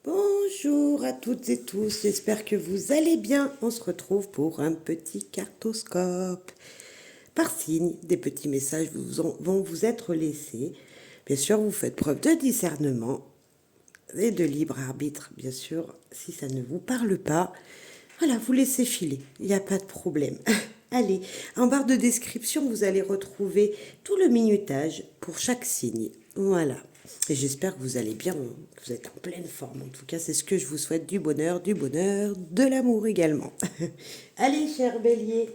Bonjour à toutes et tous, j'espère que vous allez bien. On se retrouve pour un petit cartoscope. Par signe, des petits messages vont vous être laissés. Bien sûr, vous faites preuve de discernement et de libre arbitre, bien sûr. Si ça ne vous parle pas, voilà, vous laissez filer, il n'y a pas de problème. Allez, en barre de description, vous allez retrouver tout le minutage pour chaque signe. Voilà. Et j'espère que vous allez bien, que vous êtes en pleine forme. En tout cas, c'est ce que je vous souhaite, du bonheur, de l'amour également. Allez, cher bélier,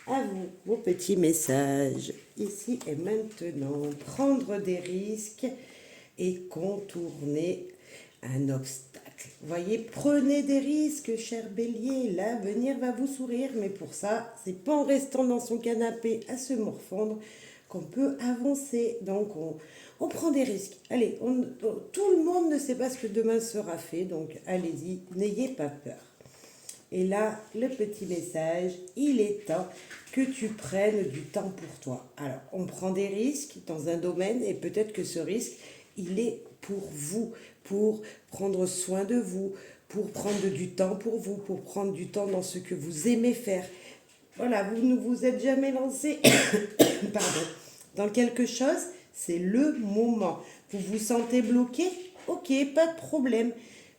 à vous, vos petits messages. Ici et maintenant, prendre des risques et contourner un obstacle. Voyez, prenez des risques, cher bélier, l'avenir va vous sourire, mais pour ça, c'est pas en restant dans son canapé à se morfondre qu'on peut avancer. Donc, on prend des risques. Allez, tout le monde ne sait pas ce que demain sera fait, donc allez-y, n'ayez pas peur. Et là, le petit message, il est temps que tu prennes du temps pour toi. Alors, on prend des risques dans un domaine et peut-être que ce risque, il est pour vous, pour prendre soin de vous, pour prendre du temps pour vous, pour prendre du temps dans ce que vous aimez faire. Voilà, vous ne vous êtes jamais lancé pardon, dans quelque chose, c'est le moment. Vous vous sentez bloqué? Ok, pas de problème.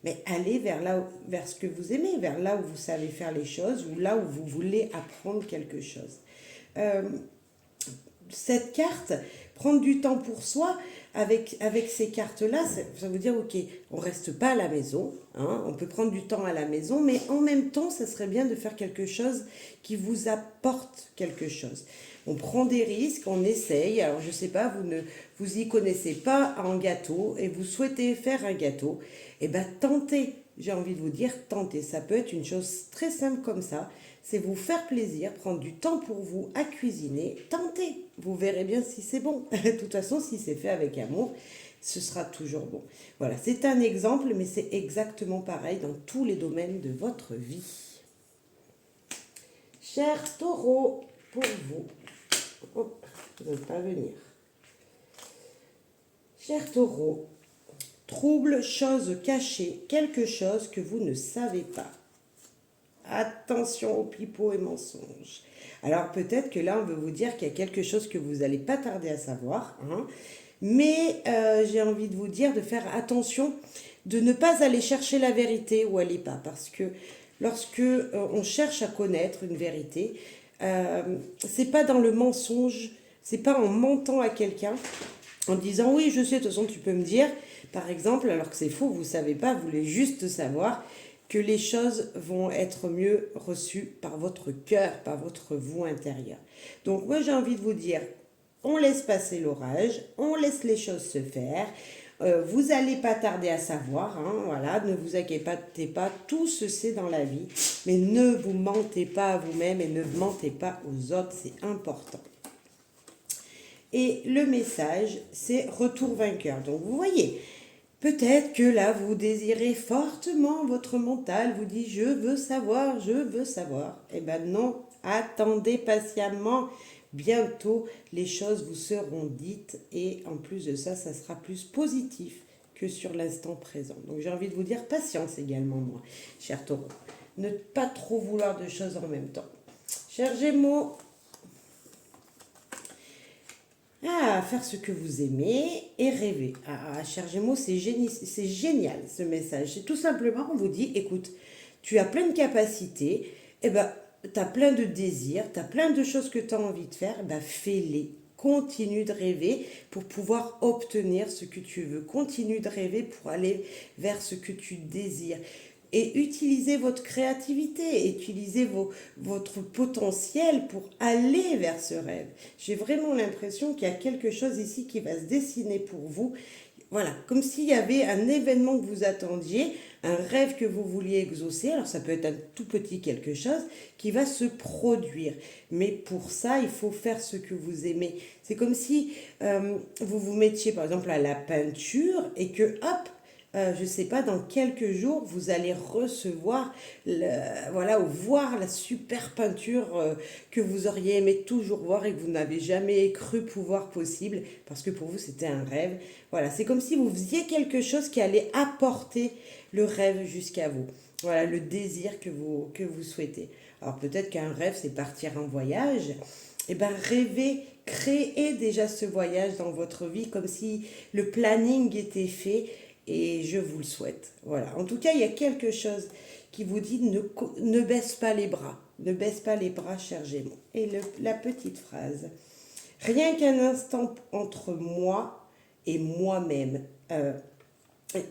Mais allez vers ce que vous aimez, vers là où vous savez faire les choses, ou là où vous voulez apprendre quelque chose. Euh, cette carte, prendre du temps pour soi, avec ces cartes-là, ça veut dire, ok, on ne reste pas à la maison, hein, on peut prendre du temps à la maison, mais en même temps, ça serait bien de faire quelque chose qui vous apporte quelque chose. On prend des risques, on essaye, alors je ne sais pas, vous y connaissez pas en gâteau, et vous souhaitez faire un gâteau, et bien tentez, j'ai envie de vous dire, tentez, ça peut être une chose très simple comme ça, c'est vous faire plaisir, prendre du temps pour vous à cuisiner, tentez, vous verrez bien si c'est bon. De toute façon, si c'est fait avec amour, ce sera toujours bon. Voilà, c'est un exemple, mais c'est exactement pareil dans tous les domaines de votre vie. Cher taureau, pour vous, oh, je ne veux pas venir. Cher taureau, trouble, chose cachée, quelque chose que vous ne savez pas. Attention aux pipeaux et mensonges. Alors peut-être que là, on veut vous dire qu'il y a quelque chose que vous n'allez pas tarder à savoir, hein, mais j'ai envie de vous dire de faire attention, de ne pas aller chercher la vérité où elle n'est pas, parce que lorsque on cherche à connaître une vérité, c'est pas dans le mensonge, c'est pas en mentant à quelqu'un, en disant oui, je sais, de toute façon tu peux me dire, par exemple, alors que c'est faux, vous ne savez pas, vous voulez juste savoir que les choses vont être mieux reçues par votre cœur, par votre vous intérieur. Donc moi j'ai envie de vous dire, on laisse passer l'orage, on laisse les choses se faire. Vous n'allez pas tarder à savoir, hein, voilà, ne vous inquiétez pas, tout se sait dans la vie, mais ne vous mentez pas à vous-même et ne mentez pas aux autres, c'est important. Et le message, c'est retour vainqueur. Donc vous voyez, peut-être que là, vous désirez fortement, votre mental vous dit je veux savoir, je veux savoir. Eh bien non, attendez patiemment. Bientôt, les choses vous seront dites et en plus de ça, ça sera plus positif que sur l'instant présent. Donc j'ai envie de vous dire patience également, moi, cher taureau. Ne pas trop vouloir de choses en même temps. Cher Gémeaux, faire ce que vous aimez et rêver. Cher Gémeaux, c'est génial ce message. C'est tout simplement, on vous dit, écoute, tu as plein de capacités, et ben, tu as plein de désirs, tu as plein de choses que tu as envie de faire, ben, fais-les. Continue de rêver pour pouvoir obtenir ce que tu veux. Continue de rêver pour aller vers ce que tu désires. Et utilisez votre créativité, utilisez votre potentiel pour aller vers ce rêve. J'ai vraiment l'impression qu'il y a quelque chose ici qui va se dessiner pour vous. Voilà, comme s'il y avait un événement que vous attendiez, un rêve que vous vouliez exaucer, alors ça peut être un tout petit quelque chose, qui va se produire. Mais pour ça, il faut faire ce que vous aimez. C'est comme si vous vous mettiez par exemple à la peinture et que hop, je ne sais pas, dans quelques jours, vous allez recevoir, voilà, ou voir la super peinture que vous auriez aimé toujours voir et que vous n'avez jamais cru pouvoir possible, parce que pour vous, c'était un rêve. Voilà, c'est comme si vous faisiez quelque chose qui allait apporter le rêve jusqu'à vous. Voilà, le désir que vous souhaitez. Alors peut-être qu'un rêve, c'est partir en voyage. Eh bien, rêvez, créez déjà ce voyage dans votre vie comme si le planning était fait et je vous le souhaite. Voilà. En tout cas, il y a quelque chose qui vous dit ne baisse pas les bras. Ne baisse pas les bras, cher Gémeaux. Et la petite phrase. Rien qu'un instant entre moi et moi-même.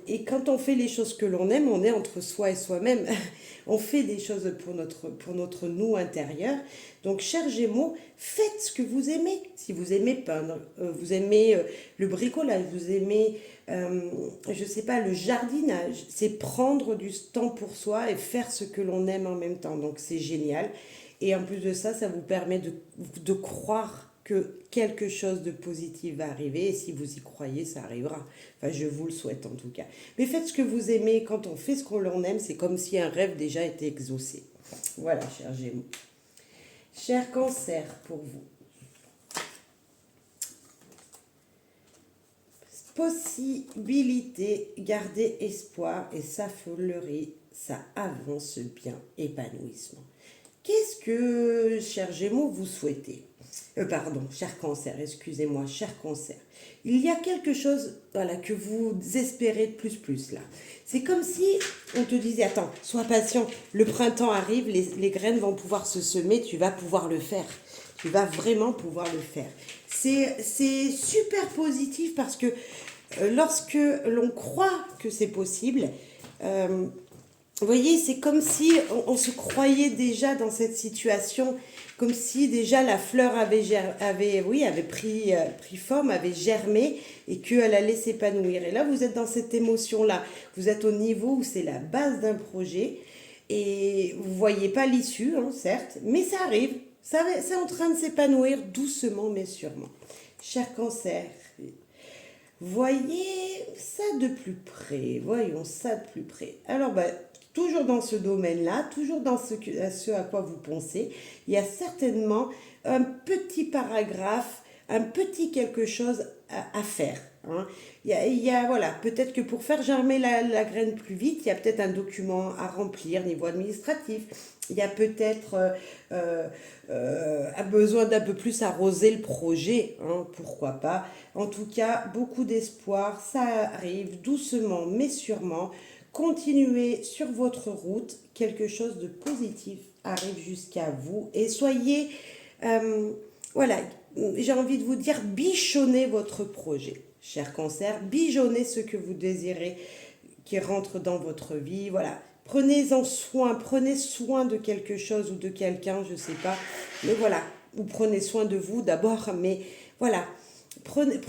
Et quand on fait les choses que l'on aime, on est entre soi et soi-même. On fait des choses pour notre nous intérieur. Donc, chers Gémeaux, faites ce que vous aimez. Si vous aimez peindre, vous aimez le bricolage, vous aimez, je ne sais pas, le jardinage, c'est prendre du temps pour soi et faire ce que l'on aime en même temps. Donc, c'est génial. Et en plus de ça, ça vous permet de croire que quelque chose de positif va arriver et si vous y croyez, ça arrivera. Enfin, je vous le souhaite en tout cas. Mais faites ce que vous aimez. Quand on fait ce qu'on aime, c'est comme si un rêve déjà était exaucé. Voilà, chers Gémeaux. Cher Cancer, pour vous. Possibilité, garder espoir et sa folerie, ça avance bien, épanouissement. Qu'est-ce que, cher Gémeaux, vous souhaitez? Pardon, cher Cancer, excusez-moi, cher Cancer. Il y a quelque chose, voilà, que vous espérez de plus là. C'est comme si on te disait, attends, sois patient, le printemps arrive, les graines vont pouvoir se semer, tu vas pouvoir le faire. Tu vas vraiment pouvoir le faire. C'est super positif parce que lorsque l'on croit que c'est possible, vous voyez, c'est comme si on se croyait déjà dans cette situation, comme si déjà la fleur avait pris forme, avait germé et qu'elle allait s'épanouir. Et là, vous êtes dans cette émotion-là. Vous êtes au niveau où c'est la base d'un projet et vous ne voyez pas l'issue, hein, certes, mais ça arrive. C'est en train de s'épanouir doucement mais sûrement. Cher Cancer, voyez ça de plus près. Voyons ça de plus près. Alors, toujours dans ce domaine-là, toujours dans ce à quoi vous pensez, il y a certainement un petit paragraphe, un petit quelque chose à faire. Hein. Voilà, peut-être que pour faire germer la graine plus vite, il y a peut-être un document à remplir niveau administratif. Il y a peut-être besoin d'un peu plus arroser le projet, hein, pourquoi pas. En tout cas, beaucoup d'espoir, ça arrive doucement mais sûrement. Continuez sur votre route, quelque chose de positif arrive jusqu'à vous et soyez, voilà, j'ai envie de vous dire, bichonnez votre projet, cher Cancer, bichonnez ce que vous désirez qui rentre dans votre vie, voilà. Prenez-en soin, prenez soin de quelque chose ou de quelqu'un, je ne sais pas, mais voilà, ou prenez soin de vous d'abord, mais voilà, prenez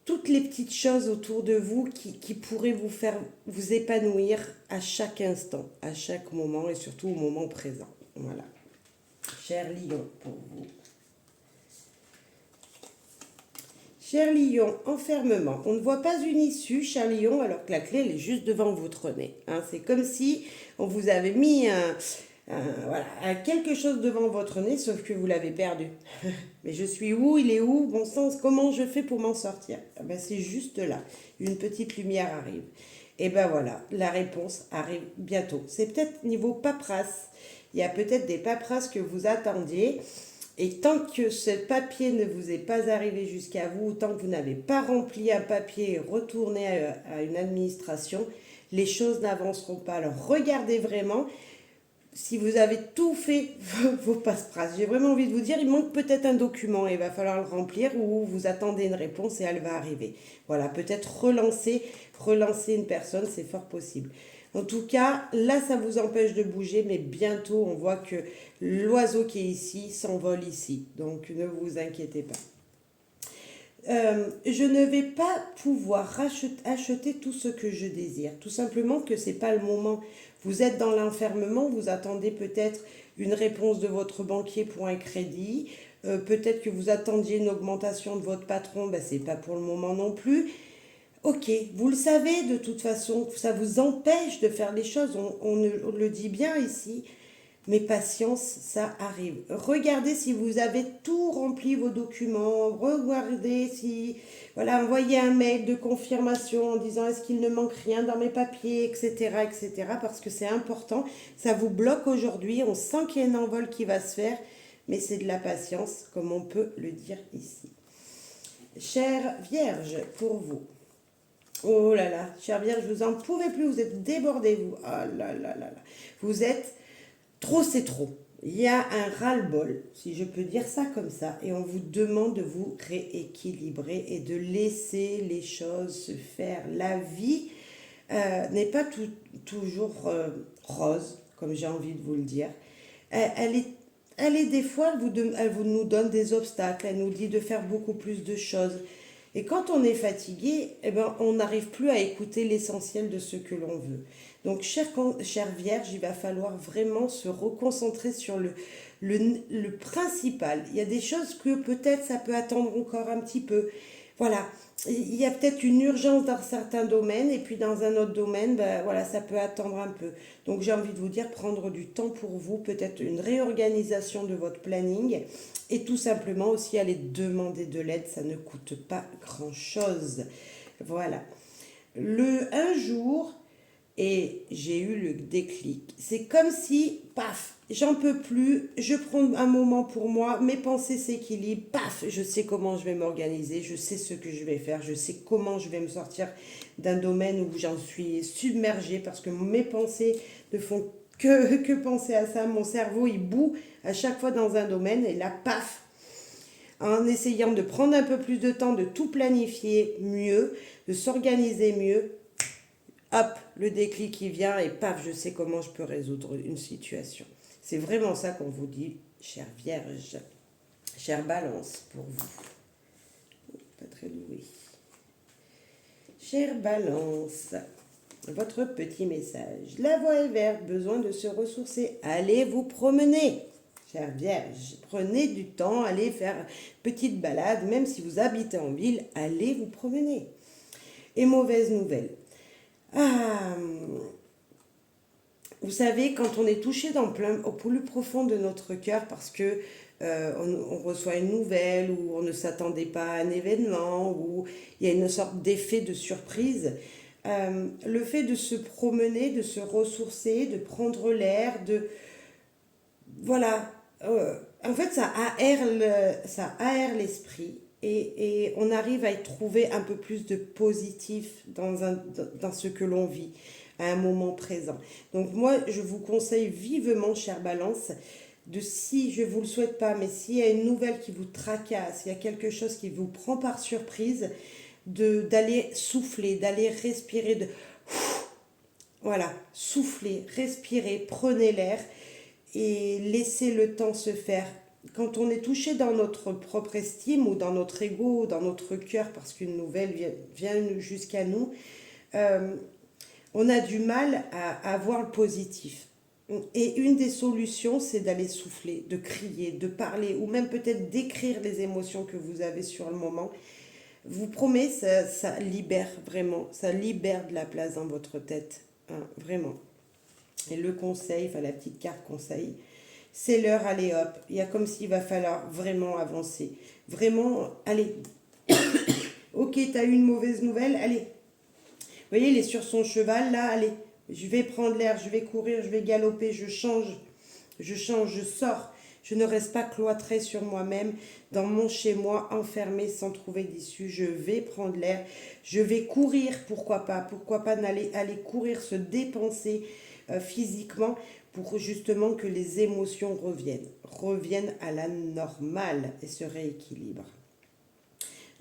toutes les petites choses autour de vous qui pourraient vous faire vous épanouir à chaque instant, à chaque moment et surtout au moment présent. Voilà. Cher Lion, pour vous. Cher Lion, enfermement. On ne voit pas une issue, cher Lion, alors que la clé, elle est juste devant votre nez. Hein, c'est comme si on vous avait mis quelque chose devant votre nez, sauf que vous l'avez perdu. Mais je suis où? Il est où? Bon sens, comment je fais pour m'en sortir? C'est juste là. Une petite lumière arrive. Et voilà, la réponse arrive bientôt. C'est peut-être niveau paperasse. Il y a peut-être des paperasses que vous attendiez. Et tant que ce papier ne vous est pas arrivé jusqu'à vous, tant que vous n'avez pas rempli un papier et retourné à une administration, les choses n'avanceront pas. Alors regardez vraiment si vous avez tout fait vos passe-passe. J'ai vraiment envie de vous dire, il manque peut-être un document et il va falloir le remplir ou vous attendez une réponse et elle va arriver. Voilà, peut-être relancer une personne, c'est fort possible. En tout cas, là, ça vous empêche de bouger, mais bientôt, on voit que l'oiseau qui est ici s'envole ici. Donc, ne vous inquiétez pas. Je ne vais pas pouvoir acheter tout ce que je désire. Tout simplement que ce n'est pas le moment. Vous êtes dans l'enfermement, vous attendez peut-être une réponse de votre banquier pour un crédit. Peut-être que vous attendiez une augmentation de votre patron, ce n'est pas pour le moment non plus. Ok, vous le savez de toute façon, ça vous empêche de faire les choses, on le dit bien ici, mais patience, ça arrive. Regardez si vous avez tout rempli vos documents, regardez si, voilà, envoyez un mail de confirmation en disant est-ce qu'il ne manque rien dans mes papiers, etc., etc., parce que c'est important. Ça vous bloque aujourd'hui, on sent qu'il y a un envol qui va se faire, mais c'est de la patience, comme on peut le dire ici. Chère Vierge, pour vous. Oh là là, chère Vierge, vous en pouvez plus, vous êtes débordés, vous. Ah là là là là. Vous êtes trop, c'est trop. Il y a un ras-le-bol, si je peux dire ça comme ça, et on vous demande de vous rééquilibrer et de laisser les choses se faire. La vie n'est pas toujours rose, comme j'ai envie de vous le dire. Elle est, elle est des fois, elle vous nous donne des obstacles, elle nous dit de faire beaucoup plus de choses. Et quand on est fatigué, eh ben, on n'arrive plus à écouter l'essentiel de ce que l'on veut. Donc, chère Vierge, il va falloir vraiment se reconcentrer sur le principal. Il y a des choses que peut-être ça peut attendre encore un petit peu. Voilà, il y a peut-être une urgence dans certains domaines et puis dans un autre domaine, ben, voilà, ça peut attendre un peu. Donc j'ai envie de vous dire, prendre du temps pour vous, peut-être une réorganisation de votre planning et tout simplement aussi aller demander de l'aide, ça ne coûte pas grand-chose. Voilà. Un jour, et j'ai eu le déclic. C'est comme si, paf, j'en peux plus, je prends un moment pour moi, mes pensées s'équilibrent, paf, je sais comment je vais m'organiser, je sais ce que je vais faire, je sais comment je vais me sortir d'un domaine où j'en suis submergée parce que mes pensées ne font que penser à ça. Mon cerveau, il bout à chaque fois dans un domaine et là, paf, en essayant de prendre un peu plus de temps, de tout planifier mieux, de s'organiser mieux, hop, le déclic qui vient et paf, je sais comment je peux résoudre une situation. C'est vraiment ça qu'on vous dit, chère Vierge, chère Balance, pour vous. Pas très doué. Chère Balance, votre petit message. La voie est verte, besoin de se ressourcer. Allez vous promener. Chère Vierge, prenez du temps, allez faire une petite balade, même si vous habitez en ville, allez vous promener. Et mauvaise nouvelle. Ah, vous savez, quand on est touché au plus profond de notre cœur parce que on reçoit une nouvelle ou on ne s'attendait pas à un événement ou il y a une sorte d'effet de surprise, le fait de se promener, de se ressourcer, de prendre l'air, voilà, en fait ça aère l'esprit et on arrive à y trouver un peu plus de positif dans ce que l'on vit à un moment présent. Donc moi, je vous conseille vivement, chère Balance, si je ne vous le souhaite pas, mais s'il y a une nouvelle qui vous tracasse, il y a quelque chose qui vous prend par surprise, d'aller souffler, d'aller respirer, voilà, souffler, respirer, prenez l'air et laissez le temps se faire. Quand on est touché dans notre propre estime ou dans notre ego ou dans notre cœur parce qu'une nouvelle vient jusqu'à nous, euh, on a du mal à voir le positif. Et une des solutions, c'est d'aller souffler, de crier, de parler, ou même peut-être d'écrire les émotions que vous avez sur le moment. Vous promets, ça libère vraiment, ça libère de la place dans votre tête, hein, vraiment. Et le conseil, enfin la petite carte conseil, c'est l'heure, allez hop, il y a comme s'il va falloir vraiment avancer. Vraiment, allez, ok, t'as eu une mauvaise nouvelle, allez. Vous voyez, il est sur son cheval, là, allez, je vais prendre l'air, je vais courir, je vais galoper, je change, je sors. Je ne reste pas cloîtrée sur moi-même, dans mon chez-moi, enfermée sans trouver d'issue. Je vais prendre l'air, je vais courir, pourquoi pas aller courir, se dépenser physiquement pour justement que les émotions reviennent à la normale et se rééquilibrent.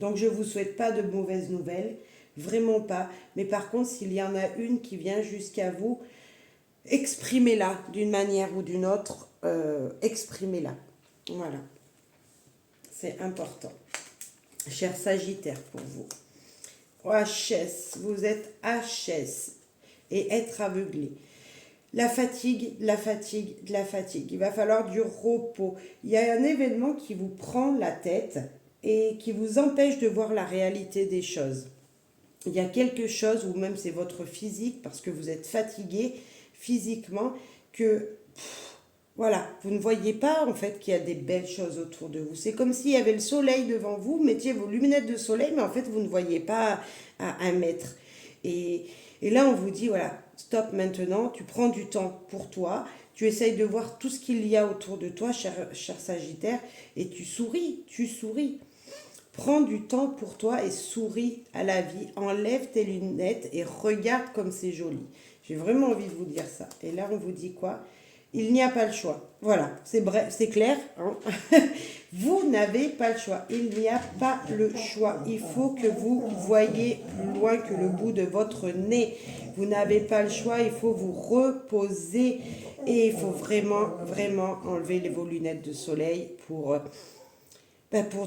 Donc je ne vous souhaite pas de mauvaises nouvelles, vraiment pas. Mais par contre, s'il y en a une qui vient jusqu'à vous, exprimez-la d'une manière ou d'une autre, exprimez-la. Voilà, c'est important. Cher Sagittaire pour vous. HS, vous êtes HS et être aveuglé. La fatigue, la fatigue, de la fatigue. Il va falloir du repos. Il y a un événement qui vous prend la tête et qui vous empêche de voir la réalité des choses. il y a quelque chose, ou même c'est votre physique, parce que vous êtes fatigué physiquement, que voilà, vous ne voyez pas en fait qu'il y a des belles choses autour de vous. C'est comme s'il y avait le soleil devant vous, vous mettiez vos lunettes de soleil, mais en fait vous ne voyez pas à 1 mètre. Et, et là on vous dit, voilà, stop maintenant, tu prends du temps pour toi, tu essayes de voir tout ce qu'il y a autour de toi, cher Sagittaire, et tu souris, tu souris. Prends du temps pour toi et souris à la vie. Enlève tes lunettes et regarde comme c'est joli. J'ai vraiment envie de vous dire ça. Et là, on vous dit quoi? Il n'y a pas le choix. Voilà, c'est bref, c'est clair, hein. Vous n'avez pas le choix. Il n'y a pas le choix. Il faut que vous voyiez plus loin que le bout de votre nez. Vous n'avez pas le choix. Il faut vous reposer. Et il faut vraiment, vraiment enlever vos lunettes de soleil pour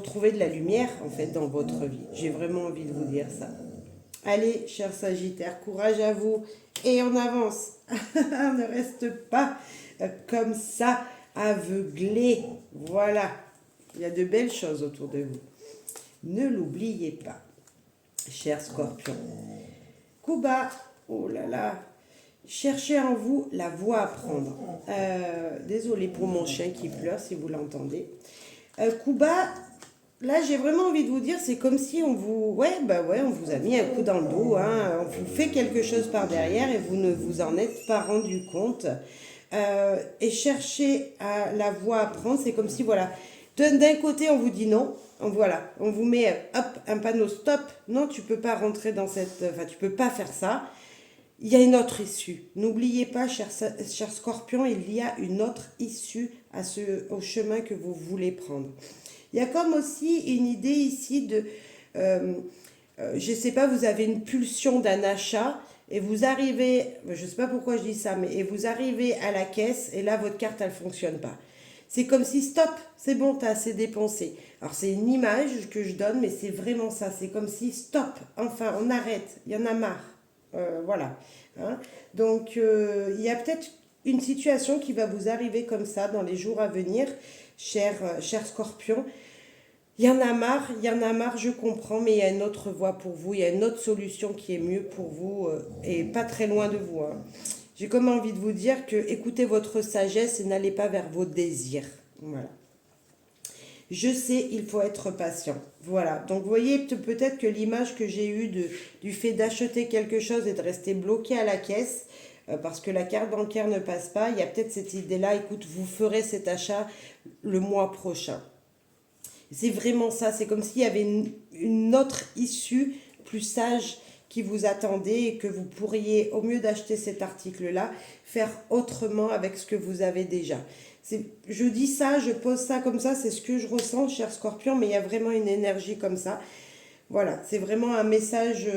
trouver de la lumière en fait dans votre vie. J'ai vraiment envie de vous dire ça. Allez, cher Sagittaire, courage à vous et on avance. On ne reste pas comme ça, aveuglé. Voilà, il y a de belles choses autour de vous. Ne l'oubliez pas, cher Scorpion. Kuba, oh là là, cherchez en vous la voie à prendre. Désolée pour mon chien qui pleure si vous l'entendez. Kuba, là j'ai vraiment envie de vous dire, c'est comme si on vous, on vous a mis un coup dans le dos, hein, on vous fait quelque chose par derrière et vous ne vous en êtes pas rendu compte. Et chercher la voie à prendre, c'est comme si voilà, d'un côté on vous dit non, on vous met hop un panneau stop, non tu peux pas rentrer dans tu peux pas faire ça. Il y a une autre issue. N'oubliez pas, cher Scorpion, il y a une autre issue au chemin que vous voulez prendre. Il y a comme aussi une idée ici de, je ne sais pas, vous avez une pulsion d'un achat et vous arrivez, je ne sais pas pourquoi je dis ça, mais et vous arrivez à la caisse et là votre carte elle ne fonctionne pas. C'est comme si stop, c'est bon, tu as assez dépensé. Alors c'est une image que je donne, mais c'est vraiment ça. C'est comme si stop, enfin on arrête, il y en a marre. Voilà. Hein. Donc, il y a peut-être une situation qui va vous arriver comme ça dans les jours à venir, cher Scorpion. Il y en a marre, je comprends, mais il y a une autre voie pour vous, il y a une autre solution qui est mieux pour vous et pas très loin de vous. Hein. J'ai comme envie de vous dire que écoutez votre sagesse et n'allez pas vers vos désirs. Voilà. Je sais, il faut être patient. Voilà. Donc, vous voyez peut-être que l'image que j'ai eue du fait d'acheter quelque chose et de rester bloqué à la caisse, parce que la carte bancaire ne passe pas, il y a peut-être cette idée-là, écoute, vous ferez cet achat le mois prochain. C'est vraiment ça. C'est comme s'il y avait une autre issue plus sage qui vous attendait et que vous pourriez, au mieux d'acheter cet article-là, faire autrement avec ce que vous avez déjà. Je dis ça, je pose ça comme ça, c'est ce que je ressens, cher Scorpion, mais il y a vraiment une énergie comme ça. Voilà, c'est vraiment un message,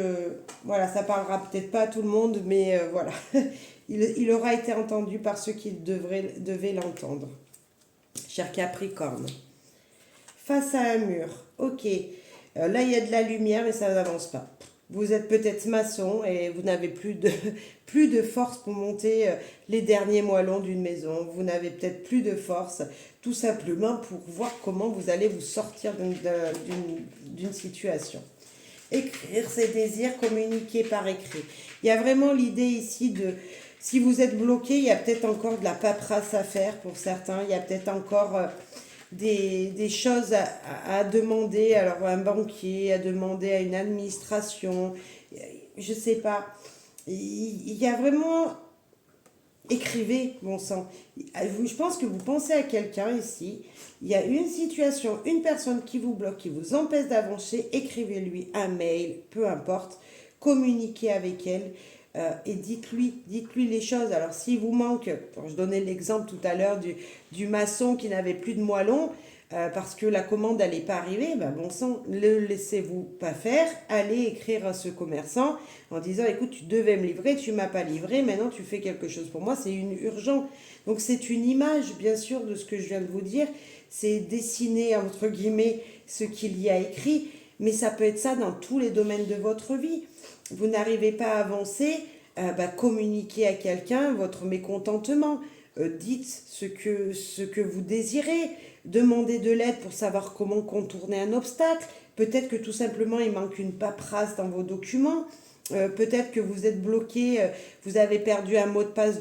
voilà, ça parlera peut-être pas à tout le monde, mais voilà, il aura été entendu par ceux qui devaient l'entendre. Cher Capricorne, face à un mur, ok, là il y a de la lumière, mais ça n'avance pas. Vous êtes peut-être maçon et vous n'avez plus de force pour monter les derniers moellons d'une maison. Vous n'avez peut-être plus de force tout simplement pour voir comment vous allez vous sortir d'une situation. Écrire ses désirs, communiquer par écrit. Il y a vraiment l'idée ici de, si vous êtes bloqué, il y a peut-être encore de la paperasse à faire pour certains. Il y a peut-être encore des choses à demander, alors à un banquier, à demander à une administration, je ne sais pas. Il y a vraiment... Écrivez, bon sang. Je pense que vous pensez à quelqu'un ici. Il y a une situation, une personne qui vous bloque, qui vous empêche d'avancer. Écrivez-lui un mail, peu importe. Communiquez avec elle et dites-lui les choses. Alors, s'il vous manque, je donnais l'exemple tout à l'heure du maçon qui n'avait plus de moellons parce que la commande n'allait pas arriver, ben bon sang, le laissez-vous pas faire. Allez écrire à ce commerçant en disant, écoute, tu devais me livrer, tu m'as pas livré, maintenant tu fais quelque chose pour moi, c'est urgent. Donc c'est une image, bien sûr, de ce que je viens de vous dire. C'est dessiner, entre guillemets, ce qu'il y a écrit, mais ça peut être ça dans tous les domaines de votre vie. Vous n'arrivez pas à avancer, communiquez à quelqu'un votre mécontentement. Dites ce que vous désirez, demandez de l'aide pour savoir comment contourner un obstacle, Peut-être que tout simplement il manque une paperasse dans vos documents. Peut-être que vous êtes bloqué, vous avez perdu un mot de passe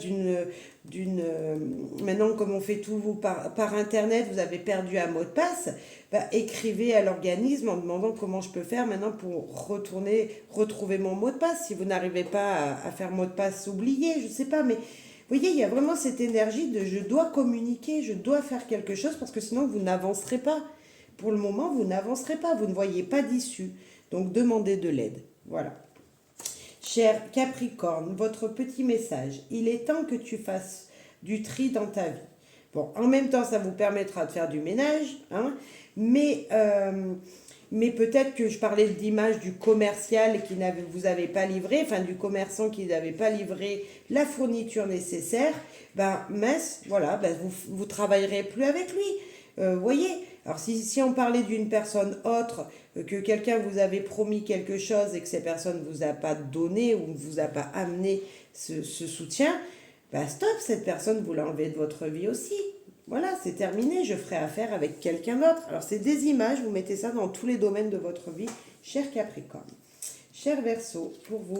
maintenant comme on fait tout par internet, vous avez perdu un mot de passe. Bah, écrivez à l'organisme en demandant comment je peux faire maintenant pour retrouver mon mot de passe. Si vous n'arrivez pas à faire mot de passe oublié, je sais pas, mais vous voyez, il y a vraiment cette énergie de je dois communiquer, je dois faire quelque chose parce que sinon vous n'avancerez pas. Pour le moment, vous n'avancerez pas, vous ne voyez pas d'issue. Donc demandez de l'aide. Voilà. Cher Capricorne, votre petit message, il est temps que tu fasses du tri dans ta vie. Bon, en même temps, ça vous permettra de faire du ménage, hein, mais peut-être que je parlais de l'image du commercial qui vous avait pas livré, enfin du commerçant qui n'avait pas livré la fourniture nécessaire, ben mince, voilà, ben vous travaillerez plus avec lui. Voyez, alors si on parlait d'une personne autre, que quelqu'un vous avait promis quelque chose et que cette personne ne vous a pas donné ou ne vous a pas amené ce soutien, bah stop, cette personne vous l'enlevez de votre vie aussi. Voilà, c'est terminé, je ferai affaire avec quelqu'un d'autre. Alors c'est des images, vous mettez ça dans tous les domaines de votre vie, cher Capricorne. Cher Verseau, pour vous,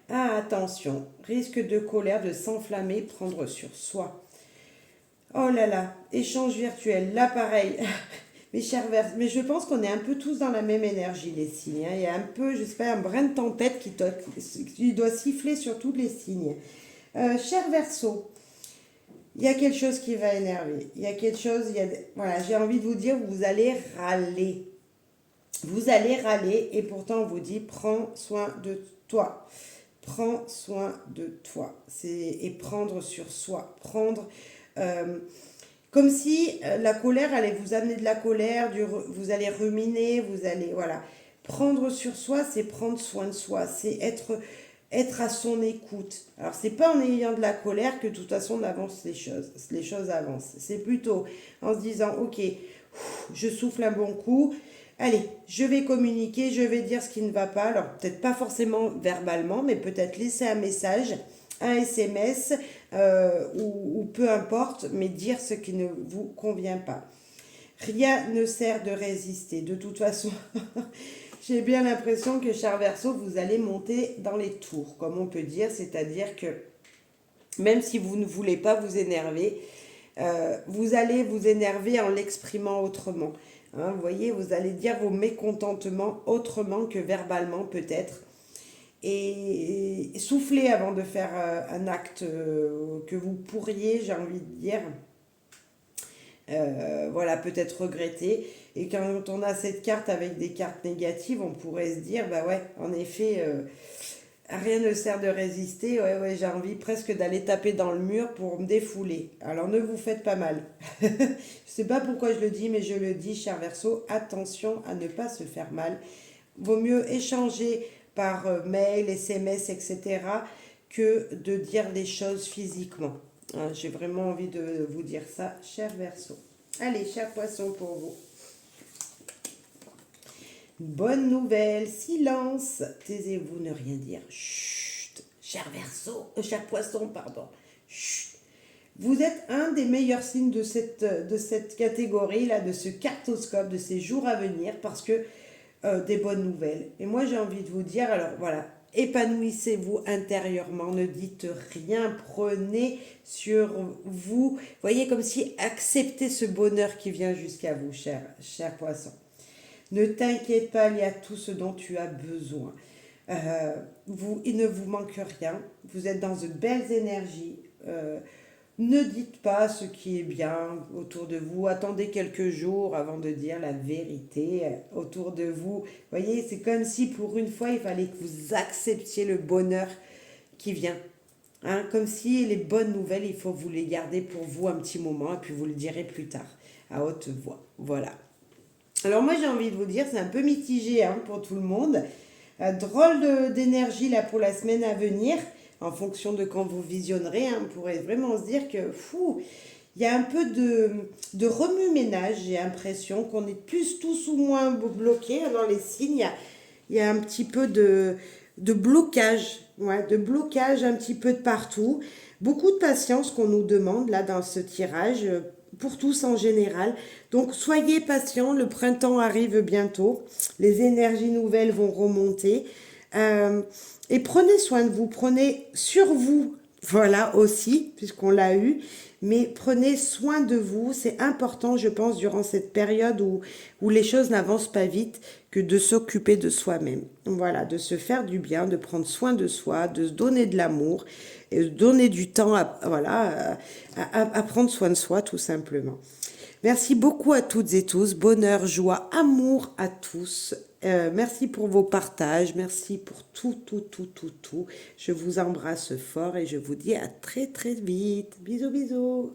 ah attention, risque de colère, de s'enflammer, prendre sur soi. Oh là là, échange virtuel, là pareil. Mes chers Verseaux, mais je pense qu'on est un peu tous dans la même énergie, les signes. Hein. Il y a un peu, je sais pas, un brin de tempête qui doit siffler sur tous les signes. Cher Verseau, il y a quelque chose qui va énerver. Il y a quelque chose, voilà, j'ai envie de vous dire, vous allez râler. Vous allez râler et pourtant on vous dit, prends soin de toi. Prends soin de toi. Et prendre sur soi. Comme si la colère allait vous amener de la colère, vous allez ruminer, vous allez, voilà. Prendre sur soi, c'est prendre soin de soi, c'est être à son écoute. Alors, c'est pas en ayant de la colère que de toute façon on avance les choses avancent. C'est plutôt en se disant, ok, je souffle un bon coup, allez, je vais communiquer, je vais dire ce qui ne va pas. Alors, peut-être pas forcément verbalement, mais peut-être laisser un message, un SMS, ou peu importe, mais dire ce qui ne vous convient pas. Rien ne sert de résister. De toute façon, j'ai bien l'impression que, cher Verseau, vous allez monter dans les tours, comme on peut dire, c'est-à-dire que même si vous ne voulez pas vous énerver, vous allez vous énerver en l'exprimant autrement. Hein, vous voyez, vous allez dire vos mécontentements autrement que verbalement peut-être. Et souffler avant de faire un acte que vous pourriez, j'ai envie de dire, voilà, peut-être regretter. Et quand on a cette carte avec des cartes négatives, on pourrait se dire, bah ouais, en effet, rien ne sert de résister. Ouais, j'ai envie presque d'aller taper dans le mur pour me défouler. Alors ne vous faites pas mal. Je sais pas pourquoi je le dis, mais je le dis, cher Verseau, attention à ne pas se faire mal. Vaut mieux échanger par mail, SMS, etc., que de dire les choses physiquement. Hein, j'ai vraiment envie de vous dire ça, cher Verseau. Allez, cher Poisson, pour vous. Bonne nouvelle, silence. Taisez-vous, ne rien dire. Chut, cher Verseau, cher Poisson, pardon. Chut. Vous êtes un des meilleurs signes de cette catégorie-là, de ce cartoscope, de ces jours à venir, parce que des bonnes nouvelles. Et moi, j'ai envie de vous dire, alors voilà, épanouissez-vous intérieurement, ne dites rien, prenez sur vous. Voyez, comme si acceptez ce bonheur qui vient jusqu'à vous, cher Poisson. Ne t'inquiète pas, il y a tout ce dont tu as besoin. Il ne vous manque rien, vous êtes dans de belles énergies. Ne dites pas ce qui est bien autour de vous. Attendez quelques jours avant de dire la vérité autour de vous. Vous voyez, c'est comme si pour une fois, il fallait que vous acceptiez le bonheur qui vient. Hein, comme si les bonnes nouvelles, il faut vous les garder pour vous un petit moment et puis vous le direz plus tard, à haute voix. Voilà. Alors moi, j'ai envie de vous dire, c'est un peu mitigé pour tout le monde. Drôle d'énergie là pour la semaine à venir. En fonction de quand vous visionnerez, on pourrait vraiment se dire que il y a un peu de remue-ménage, j'ai l'impression qu'on est plus tous ou moins bloqués dans les signes. Il y a un petit peu de blocage, ouais, de blocage un petit peu de partout. Beaucoup de patience qu'on nous demande là dans ce tirage, pour tous en général. Donc soyez patients, le printemps arrive bientôt, les énergies nouvelles vont remonter. Euh, et prenez soin de vous, prenez sur vous, voilà aussi, puisqu'on l'a eu, mais prenez soin de vous, c'est important, je pense, durant cette période où les choses n'avancent pas vite, que de s'occuper de soi-même. Voilà, de se faire du bien, de prendre soin de soi, de se donner de l'amour, et de donner du temps à, voilà, à prendre soin de soi, tout simplement. Merci beaucoup à toutes et tous. Bonheur, joie, amour à tous. Merci pour vos partages. Merci pour tout, tout, tout, tout, tout. Je vous embrasse fort et je vous dis à très, très vite. Bisous, bisous.